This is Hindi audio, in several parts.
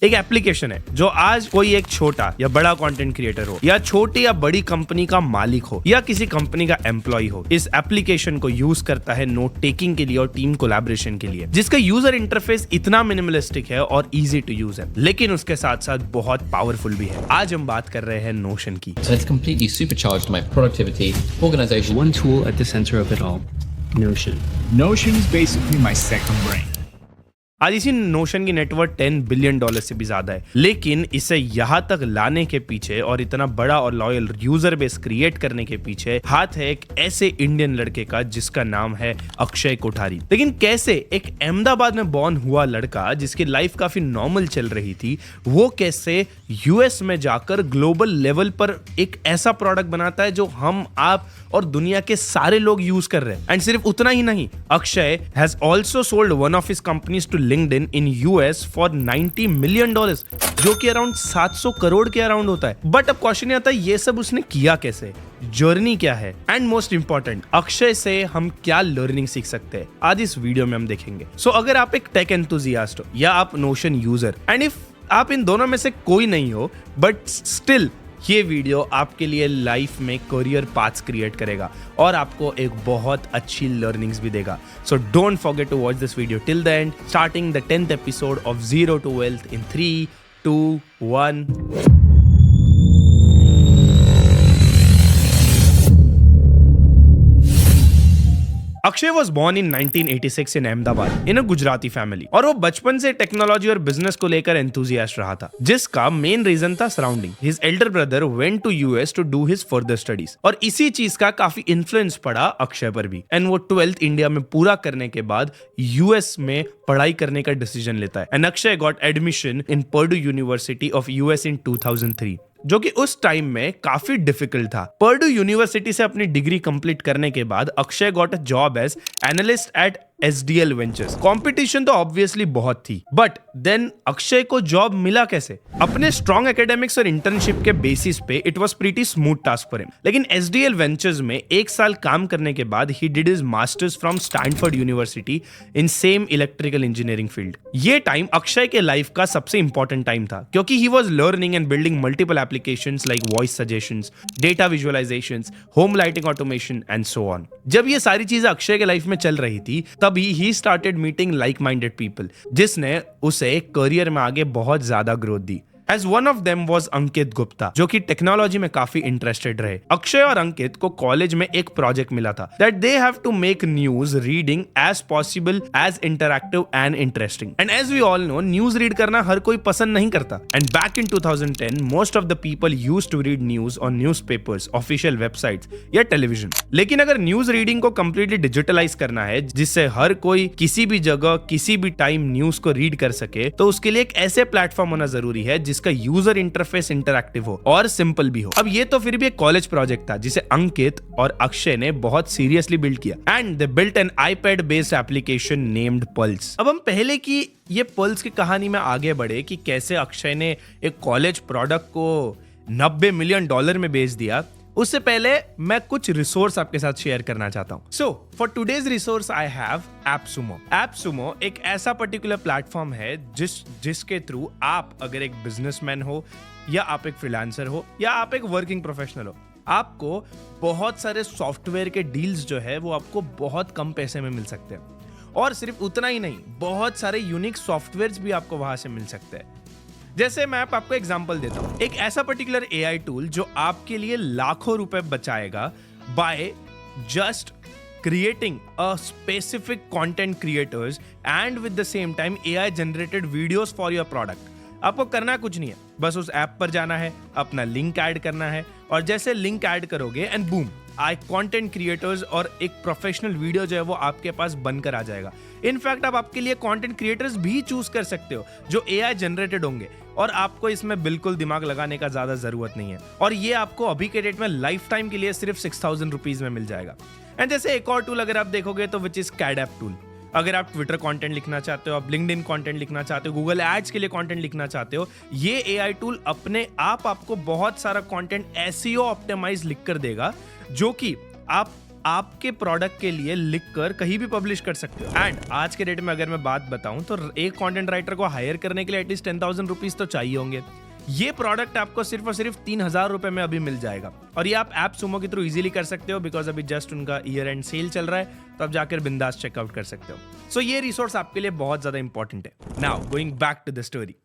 एक एप्लीकेशन है जो आज कोई एक छोटा या बड़ा कंटेंट क्रिएटर हो या छोटी या बड़ी कंपनी का मालिक हो या किसी कंपनी का एम्प्लॉय हो, इस एप्लीकेशन को यूज करता है नोट टेकिंग के लिए और टीम कोलैबोरेशन के लिए, जिसका यूजर इंटरफेस इतना मिनिमलिस्टिक है और इजी टू यूज है, लेकिन उसके साथ साथ बहुत पावरफुल भी है। आज हम बात कर रहे हैं नोशन की। So it's completely supercharged my productivity, organization. One tool at the center of it all, Notion. Notion is basically my second brain. आज इसी नोशन की नेटवर्थ $10 बिलियन से भी ज्यादा है, लेकिन इसे यहाँ तक लाने के पीछे और इतना बड़ा और लॉयल यूजर बेस क्रिएट करने के पीछे हाथ है एक ऐसे इंडियन लड़के का जिसका नाम है अक्षय कोठारी। लेकिन कैसे एक अहमदाबाद में बॉर्न हुआ लड़का जिसकी लाइफ काफी नॉर्मल चल रही थी, वो कैसे यूएस में जाकर ग्लोबल लेवल पर एक ऐसा प्रोडक्ट बनाता है जो हम, आप और दुनिया के सारे लोग यूज कर रहे हैं। एंड सिर्फ उतना ही नहीं, Akshay has also sold one of his companies to LinkedIn in US for $90 million, जो कि अराउंड 700 करोड़ के अराउंड होता है। बट अब क्वेश्चन आता है, ये सब उसने किया कैसे, जर्नी क्या है, एंड मोस्ट इंपॉर्टेंट अक्षय से हम क्या लर्निंग सीख सकते हैं, आज इस वीडियो में हम देखेंगे। सो अगर आप एक टेक एंथुसियास्ट हो या आप नोशन यूजर, एंड इफ आप इन दोनों में से कोई नहीं हो बट स्टिल ये वीडियो आपके लिए लाइफ में करियर पाथ्स क्रिएट करेगा और आपको एक बहुत अच्छी लर्निंग्स भी देगा। So don't forget to watch this video till the end, starting the 10th episode of zero to wealth in 3, 2, 1। Akshay was born in 1986 in Ahmedabad in a Gujarati family, और वो बचपन से टेक्नोलॉजी और बिजनेस को लेकर एंथुसियास्ट रहा था, जिसका मेन रीजन था surrounding. His elder brother went to US to do his further studies, और इसी चीज का काफी इन्फ्लुएंस पड़ा अक्षय पर भी। एंड वो 12th इंडिया में पूरा करने के बाद यूएस में पढ़ाई करने का डिसीजन लेता है। And Akshay got admission in Purdue University of US in 2003, जो कि उस टाइम में काफी डिफिकल्ट था। पर्डू यूनिवर्सिटी से अपनी डिग्री कंप्लीट करने के बाद Akshay got a job as analyst at SDL ventures. Competition तो ऑब्वियसली बहुत थी, बट देन अक्षय को जॉब मिला कैसे? अपने स्ट्रॉन्ग एकेडमिक्स और इंटर्नशिप के बेसिस पे it was pretty smooth task for him. लेकिन SDL वेंचर्स में 1 साल काम करने के बाद he did his masters from Stanford university in same electrical engineering field. ये टाइम अक्षय के लाइफ का सबसे इंपॉर्टेंट टाइम था, क्योंकि he was learning and building multiple applications like voice suggestions, data visualisations, home lighting automation and so on. जब ये सारी चीजें अक्षय के लाइफ में चल रही थी, तभी he started meeting like minded people, जिसने उसे करियर में आगे बहुत ज्यादा growth the. As one of them was अंकित गुप्ता, जो कि टेक्नोलॉजी में काफी इंटरेस्टेड रहे। अक्षय और अंकित को कॉलेज में एक प्रोजेक्ट मिला था that they have to make news reading as possible as interactive and interesting. And as we all know, news read करना हर कोई पसंद नहीं करता। And back in 2010, most of the people used to read news on newspapers, official websites या टेलीविजन। लेकिन अगर न्यूज रीडिंग को कम्प्लीटली डिजिटलाइज करना है, जिससे हर कोई किसी भी जगह किसी भी टाइम न्यूज को रीड कर सके, तो उसके लिए एक ऐसे प्लेटफॉर्म होना जरूरी है जिसका यूजर इंटरफेस इंटरैक्टिव हो और सिंपल भी हो। अब ये तो फिर भी एक कॉलेज प्रोजेक्ट था जिसे अंकित और अक्षय ने बहुत सीरियसली बिल्ड किया, and they built an iPad based application named Pulse. अब हम पहले की ये पल्स की कहानी में आगे बढ़े कि कैसे अक्षय ने एक कॉलेज प्रोडक्ट को $90 मिलियन में बेच दिया, उससे पहले मैं कुछ रिसोर्स आपके साथ शेयर करना चाहता हूं। So for today's resource I have AppSumo. AppSumo एक ऐसा पर्टिकुलर प्लेटफॉर्म है जिसके थ्रू आप, अगर एक बिजनेसमैन हो या आप एक फ्रीलांसर हो या आप एक वर्किंग प्रोफेशनल हो, आपको बहुत सारे सॉफ्टवेयर के डील्स जो है वो आपको बहुत कम पैसे में मिल सकते हैं। और सिर्फ उतना ही नहीं, बहुत सारे यूनिक सॉफ्टवेयर भी आपको वहां से मिल सकते हैं। जैसे मैं आपको एग्जांपल देता हूं, एक ऐसा पर्टिकुलर AI टूल जो आपके लिए लाखों रुपए बचाएगा by just creating a specific content creators and with the same time AI generated videos for your product। आपको करना कुछ नहीं है, बस उस ऐप पर जाना है, अपना लिंक ऐड करना है, और जैसे लिंक ऐड करोगे एंड बूम, कंटेंट क्रिएटर्स और एक प्रोफेशनल वीडियो जो है वो आपके पास बनकर आ जाएगा। इनफैक्ट आप आपके लिए कंटेंट क्रिएटर्स भी चूज कर सकते हो जो AI जनरेटेड होंगे, और आपको इसमें बिल्कुल दिमाग लगाने का ज्यादा जरूरत नहीं है, और ये आपको अभी के डेट में लाइफ टाइम के लिए सिर्फ 6,000 रुपीज में मिल जाएगा। एंड जैसे एक और टूल अगर आप देखोगे तो विच इज कैडएप टूल। अगर आप ट्विटर कंटेंट लिखना चाहते हो, आप लिंक्डइन कंटेंट लिखना चाहते हो, गूगल एड्स के लिए कंटेंट लिखना चाहते हो, ये AI टूल अपने आप आपको बहुत सारा कंटेंट SEO ऑप्टिमाइज लिख कर देगा, जो कि आप आपके प्रोडक्ट के लिए लिखकर कहीं भी पब्लिश कर सकते हो। एंड आज के डेट में अगर मैं बात बताऊं तो एक कंटेंट राइटर को हायर करने के लिए एटलीस्ट 10,000 रुपीज तो चाहिए होंगे। ये प्रोडक्ट आपको सिर्फ और सिर्फ 3,000 रुपए में अभी मिल जाएगा और ये आप ऐप सुमो के थ्रू इजीली कर सकते हो बिकॉज अभी जस्ट उनका ईयर एंड सेल चल रहा है, तो आप जाकर बिंदास चेकआउट कर सकते हो। सो ये रिसोर्स आपके लिए बहुत ज्यादा इंपॉर्टेंट है। Now going back to the story,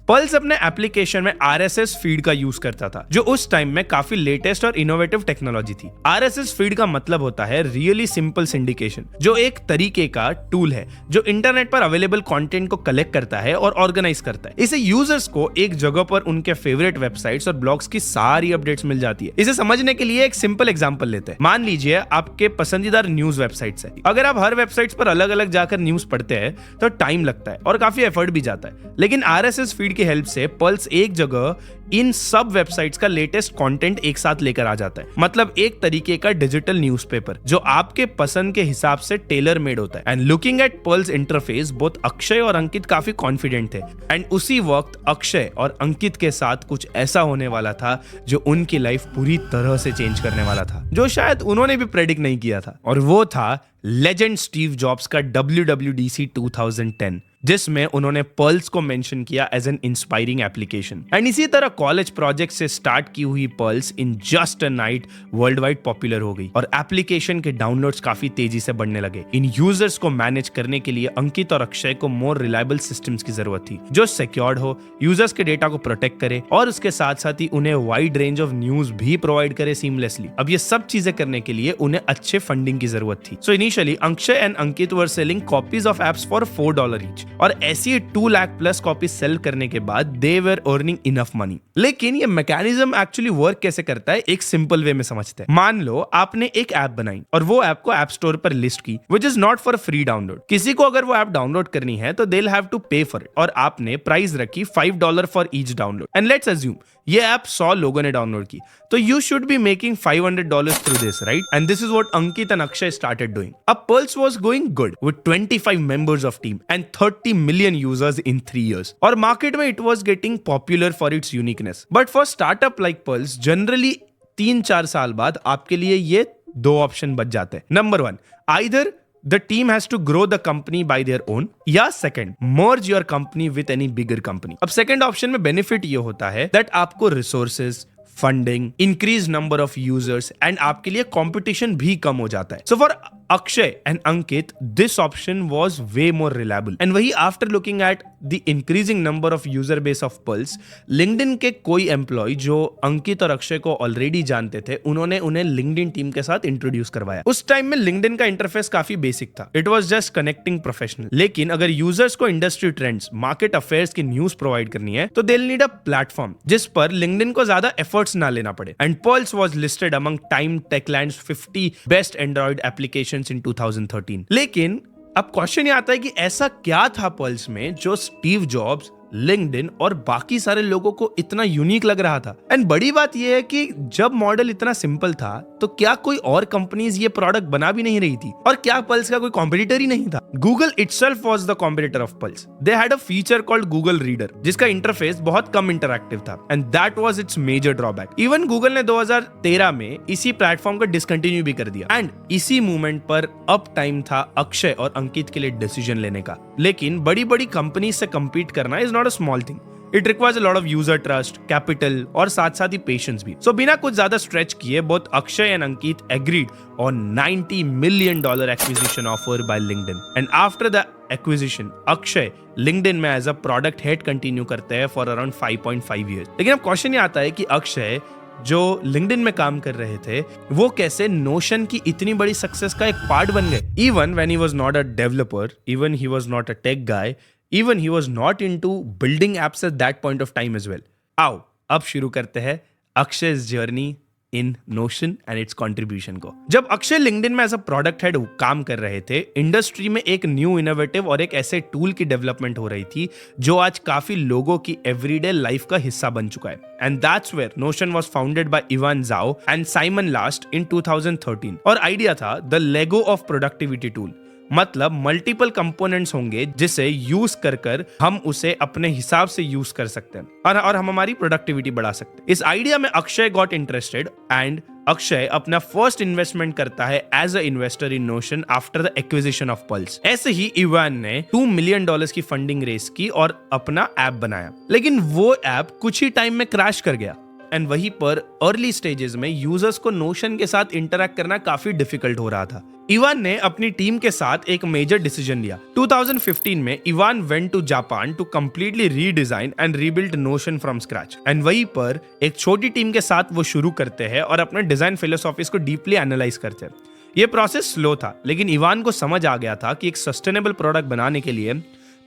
Pulse अपने एप्लीकेशन में RSS फीड का यूज करता था जो उस टाइम में काफी लेटेस्ट और इनोवेटिव टेक्नोलॉजी थी। RSS फीड का मतलब होता है रियली सिंपल सिंडिकेशन, जो एक तरीके का टूल है जो इंटरनेट पर अवेलेबल कंटेंट को कलेक्ट करता है और ऑर्गेनाइज करता है। इसे यूजर्स को एक जगह पर उनके फेवरेट वेबसाइट्स और ब्लॉग्स की सारी अपडेट्स मिल जाती है। इसे समझने के लिए एक सिंपल एग्जांपल लेते हैं। मान लीजिए आपके पसंदीदा न्यूज वेबसाइट्स है। अगर आप हर वेबसाइट्स पर अलग अलग जाकर न्यूज पढ़ते हैं तो टाइम लगता है और काफी एफर्ट भी जाता है, लेकिन RSS फीड की हेल्प से पल्स एक जगह इन सब वेबसाइट्स का लेटेस्ट कंटेंट एक साथ लेकर आ जाता है। मतलब एक तरीके का डिजिटल न्यूज़पेपर जो आपके पसंद के हिसाब से टेलर मेड होता है। And looking at pulse interface both Akshay और अंकित काफी कॉन्फिडेंट थे। एंड उसी वक्त अक्षय और अंकित के साथ कुछ ऐसा होने वाला था जो उनकी लाइफ पूरी तरह से चेंज करने वाला था, जो शायद उन्होंने भी प्रेडिक्ट नहीं किया था। और वो था लेजेंड स्टीव जॉब्स का WWDC 2010, जिसमें उन्होंने पल्स को मेंशन किया as an inspiring application. And इसी तरह कॉलेज प्रोजेक्ट से स्टार्ट की हुई Pulse in just a night world wide popular हो गई और एप्लीकेशन के डाउनलोड्स काफी तेजी से बढ़ने लगे। इन यूजर्स को मैनेज करने के लिए अंकित और अक्षय को मोर रिलायबल सिस्टम्स की जरूरत थी जो सिक्योर्ड हो, यूजर्स के डेटा को प्रोटेक्ट करे और उसके साथ साथ ही उन्हें वाइड रेंज ऑफ न्यूज भी प्रोवाइड करे सीमलेसली। अब ये सब चीजें करने के लिए उन्हें अच्छे फंडिंग की जरूरत थी। So initially Akshay and Ankit were selling copies of apps for $4 each और ऐसी 2 लाख प्लस कॉपी सेल करने के बाद दे वर अर्निंग इनफ मनी। लेकिन ये मैकेनिज्म एक्चुअली वर्क कैसे करता है एक सिंपल वे में समझते हैं। मान लो आपने एक ऐप बनाई और वो ऐप को ऐप स्टोर पर लिस्ट की which is not for free download. किसी को अगर वो ऐप डाउनलोड करनी है तो they will have to pay for it और आपने प्राइस रखी $5 for each download. And let's assume ये ऐप 100 लोगों ने डाउनलोड की, तो you should be making $500 through this, right? And this is what Ankit and Akshay started doing. अब Pulse was going good with 25 members of team and 30 million users in 3 years और मार्केट में it was getting popular for its uniqueness. But for startup like pulse generally 3-4 साल बाद आपके लिए ये 2 ऑप्शन बच जाते हैं। Number 1, either the team has to grow the company by their own, या second, merge your company with any bigger company। अब second option में benefit ये होता है that आपको resources, funding, increase number of users and आपके लिए कंपटीशन भी कम हो जाता है। So for Akshay and Ankit this option was way more reliable. And वही after looking at the increasing number of user base of Pulse, LinkedIn के कोई एम्प्लॉय जो अंकित और अक्षय को ऑलरेडी जानते थे, उन्होंने उन्हें लिंक्डइन टीम के साथ इंट्रोड्यूस करवाया। उस टाइम में लिंक्डइन का इंटरफेस काफी बेसिक था, it was just connecting professional. लेकिन अगर यूजर्स को इंडस्ट्री ट्रेंड्स, मार्केट अफेयर्स की न्यूज प्रोवाइड करनी है तो they will need a platform जिस पर लिंक्डइन को ज्यादा एफर्ट्स ना लेना पड़े। And Pulse was listed among Time Techlands 50 best Android applications in 2013। लेकिन अब क्वेश्चन ये आता है कि ऐसा क्या था पल्स में जो स्टीव जॉब्स, लिंक्डइन और बाकी सारे लोगों को इतना यूनिक लग रहा था। एंड बड़ी बात यह है कि जब मॉडल इतना सिंपल था तो क्या कोई और कंपनीज ये प्रोडक्ट बना भी नहीं रही थी और क्या पल्स का कोई कॉम्पिटिटर ही नहीं था? Google itself was the competitor of Pulse. They had a feature called Google Reader जिसका इंटरफेस बहुत कम इंटरैक्टिव था and that was its major drawback. Even Google ने 2013 में इसी प्लेटफॉर्म को डिसकंटिन्यू भी कर दिया। एंड इसी मूवमेंट पर अब टाइम था अक्षय और अंकित के लिए डिसीजन लेने का। लेकिन बड़ी बड़ी कंपनी से कंपीट करना is not a small thing. It requires a lot of user trust, capital और साथ साथ ही patience भी। So बिना कुछ ज्यादा stretch किए both Akshay and Ankit agreed on $90 million acquisition offer by LinkedIn. And after the acquisition, Akshay LinkedIn में as a product head continue करते हैं for around 5.5 years. लेकिन अब क्वेश्चन ये आता है कि अक्षय जो लिंक्डइन में काम कर रहे थे वो कैसे नोशन की इतनी बड़ी सक्सेस का एक पार्ट बन गए? Even when he was not a developer, even he was not a take guy, even he was not into building apps at that point of time as well. आओ अब शुरू करते हैं अक्षय's journey in Notion and its contribution को। जब अक्षय लिंक्डइन में एज अ प्रोडक्ट हेड काम कर रहे थे, इंडस्ट्री में एक न्यू इनोवेटिव और एक ऐसे टूल की डेवलपमेंट हो रही थी जो आज काफी लोगों की एवरीडे लाइफ का हिस्सा बन चुका है। And that's where Notion was founded by Ivan Zhao and Simon Last in 2013 और आइडिया था the Lego of productivity tool. मतलब मल्टीपल कंपोनेंट्स होंगे जिसे यूज कर हम उसे अपने हिसाब से यूज कर सकते हैं और हम हमारी प्रोडक्टिविटी बढ़ा सकते हैं। इस आइडिया में Akshay got interested and Akshay अपना फर्स्ट इन्वेस्टमेंट करता है as a investor in Notion after the acquisition of Pulse. ऐसे ही इवान ने $2 मिलियन की फंडिंग रेस की और अपना ऐप बनाया, लेकिन वो ऐप कुछ ही टाइम में क्रैश कर गया एंड वहीं पर अर्ली स्टेजेस में यूजर्स को नोशन के साथ इंटरैक्ट करना काफी डिफिकल्ट हो रहा था। इवान ने अपनी टीम के साथ एक मेजर डिसीजन लिया। 2015 में Ivan went to Japan to completely redesign and rebuild Notion from scratch and वहीं पर एक छोटी टीम के साथ वो शुरू करते हैं और अपने डिजाइन फिलोसॉफीज को डीपली एनालाइज करते हैं। ये प्रोसेस स्लो था, लेकिन इवान को समझ आ गया था कि एक सस्टेनेबल प्रोडक्ट बनाने के लिए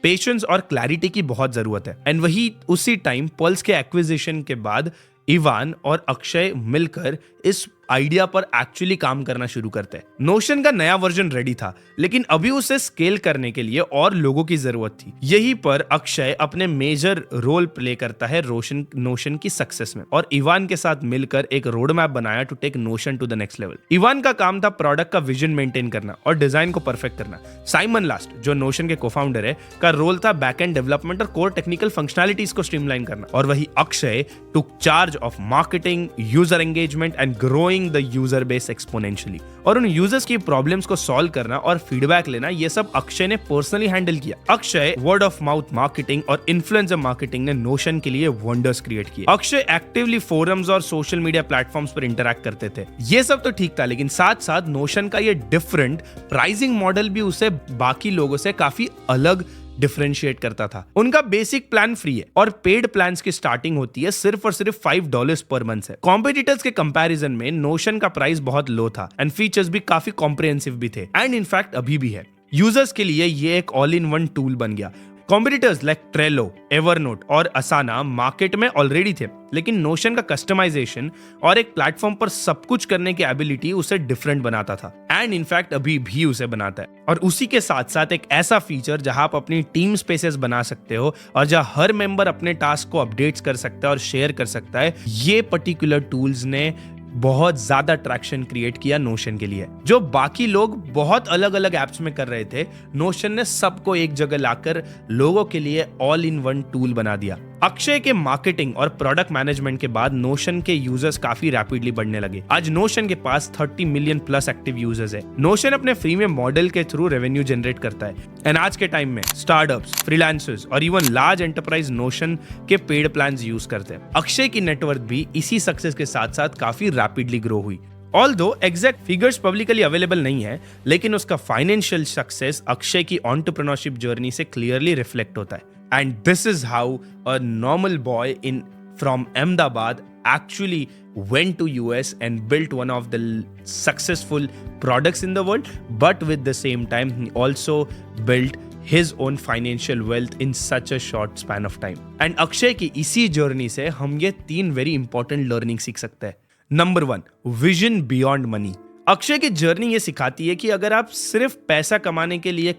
पेशेंस और क्लैरिटी की बहुत जरूरत है। एंड वही उसी टाइम पल्स के एक्विजिशन के बाद इवान और अक्षय मिलकर इस आइडिया पर एक्चुअली काम करना शुरू करते हैं। नोशन का नया वर्जन रेडी था, लेकिन अभी उसे स्केल करने के लिए और लोगों की जरूरत थी। यहीं पर अक्षय अपने मेजर रोल प्ले करता है नोशन की सक्सेस में और इवान के साथ मिलकर एक रोड मैप बनाया to take Notion to the next level. Ivan का काम था प्रोडक्ट का विजन मेंटेन करना और डिजाइन को परफेक्ट करना। साइमन लास्ट, जो नोशन के को-फाउंडर है, का रोल था बैक एंड डेवलपमेंट और कोर टेक्निकल फंक्शनैलिटीज को स्ट्रीमलाइन करना। और वही अक्षय टुक charge of marketing, user engagement and growing the user base exponentially. और उन यूजर्स की प्रॉब्लम्स को सॉल्व करना और फीडबैक लेना, ये सब अक्षय ने पर्सनली हैंडल किया। Akshay word of mouth marketing और इन्फ्लुएंसर मार्केटिंग ने नोशन के लिए वंडर्स क्रिएट किए। अक्षय एक्टिवली फोरम्स और सोशल मीडिया प्लेटफॉर्म्स पर इंटरैक्ट करते थे। ये सब तो ठीक था, लेकिन साथ साथ नोशन का ये डिफरेंट प्राइसिंग मॉडल भी उसे बाकी लोगों से काफी अलग डिफरेंशिएट करता था। उनका बेसिक प्लान फ्री है और पेड प्लान्स की स्टार्टिंग होती है सिर्फ और सिर्फ $5 पर मंथ से। कॉम्पिटिटर्स के कंपैरिजन में नोशन का प्राइस बहुत लो था एंड फीचर्स भी काफी कॉम्प्रिहेंसिव भी थे एंड इनफैक्ट अभी भी है। यूजर्स के लिए ये एक ऑल इन वन टूल बन गया। कॉम्पिटिटर्स लाइक ट्रेलो, एवरनोट और असाना मार्केट में ऑलरेडी थे, लेकिन नोशन का कस्टमाइजेशन और एक प्लेटफॉर्म पर सब कुछ करने की एबिलिटी उसे डिफरेंट बनाता था एंड इनफैक्ट अभी भी उसे बनाता है। और उसी के साथ साथ एक ऐसा फीचर जहां आप अपनी टीम स्पेसेस बना सकते हो और जहां हर मेंबर अपने टास्क को अपडेट्स कर सकता है और शेयर कर सकता है, ये पर्टिकुलर टूल्स ने बहुत ज्यादा ट्रैक्शन क्रिएट किया नोशन के लिए। जो बाकी लोग बहुत अलग अलग एप्स में कर रहे थे, नोशन ने सबको एक जगह लाकर लोगों के लिए ऑल इन वन टूल बना दिया। अक्षय के मार्केटिंग और प्रोडक्ट मैनेजमेंट के बाद नोशन के यूजर्स काफी रैपिडली बढ़ने लगे। आज नोशन के पास 30 मिलियन प्लस एक्टिव यूजर्स है। नोशन अपने फ्रीमियम मॉडल के थ्रू रेवेन्यू जनरेट करता है एंड आज के टाइम में स्टार्टअप्स, फ्रीलांसर्स और इवन लार्ज एंटरप्राइज नोशन के पेड प्लान्स यूज करते हैं। अक्षय की नेटवर्थ भी इसी सक्सेस के साथ साथ काफी रैपिडली ग्रो हुई। Although exact figures publicly available नहीं है, लेकिन उसका फाइनेंशियल सक्सेस अक्षय की एंटरप्रेन्योरशिप जर्नी से क्लियरली रिफ्लेक्ट होता है। And this is how a normal boy from Ahmedabad actually went to US and built one of the successful products in the world, but with the same time he also built his own financial wealth in such a short span of time. And Akshay की इसी जर्नी से हम ये 3 वेरी इंपॉर्टेंट लर्निंग सीख सकते हैं। Number 1, vision beyond money. Akshay की जर्नी ये सिखाती है कि अगर आप सिर्फ पैसा कमाने के लिए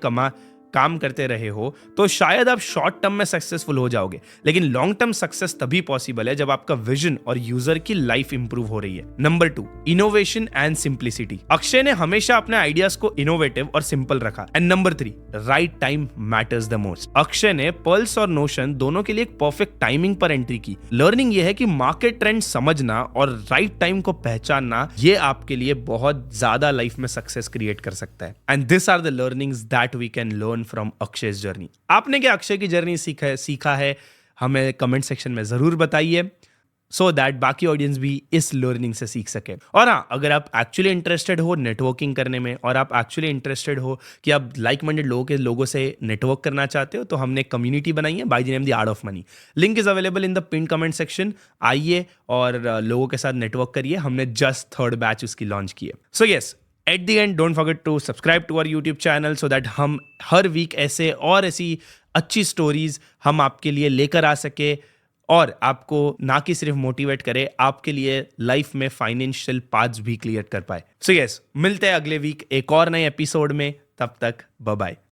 काम करते रहे हो तो शायद आप शॉर्ट टर्म में सक्सेसफुल हो जाओगे, लेकिन लॉन्ग टर्म सक्सेस तभी पॉसिबल है जब आपका विजन और यूजर की लाइफ इंप्रूव हो रही है। Number 2, innovation and simplicity. Akshay ने हमेशा अपने आइडियाज को इनोवेटिव और सिंपल रखा। And number 3, right time matters the most. Akshay ने पल्स और नोशन दोनों के लिए एक परफेक्ट टाइमिंग पर एंट्री की। लर्निंग ये है कि मार्केट ट्रेंड समझना और राइट टाइम को पहचानना, ये आपके लिए बहुत ज्यादा लाइफ में सक्सेस क्रिएट कर सकता है। And this are the learnings that we can learn from अक्षय's जर्नी। आपने क्या अक्षय की जर्नी सीखा है हमें कमेंट सेक्शन में जरूर बताइए, सो दैट बाकी ऑडियंस भी इस लर्निंग से सीख सके। और हाँ, अगर आप एक्चुअली इंटरेस्टेड हो नेटवर्किंग करने में और आप एक्चुअली इंटरेस्टेड हो कि आप लाइक माइंडेड लोगों से नेटवर्क करना चाहते हो, तो हमने एक कम्युनिटी बनाई है by the name the art of money. Link is available in the pin comment section. आइए और लोगों के साथ नेटवर्क करिए। हमने जस्ट 3rd बैच उसकी लॉन्च की है। So yes, at the end don't forget to subscribe to our YouTube channel so that हम हर वीक ऐसी अच्छी स्टोरीज हम आपके लिए लेकर आ सके और आपको ना कि सिर्फ मोटिवेट करे, आपके लिए लाइफ में फाइनेंशियल पाथ्स भी क्लियर कर पाए। सो यस, मिलते हैं अगले वीक एक और नए एपिसोड में। तब तक बाय बाय।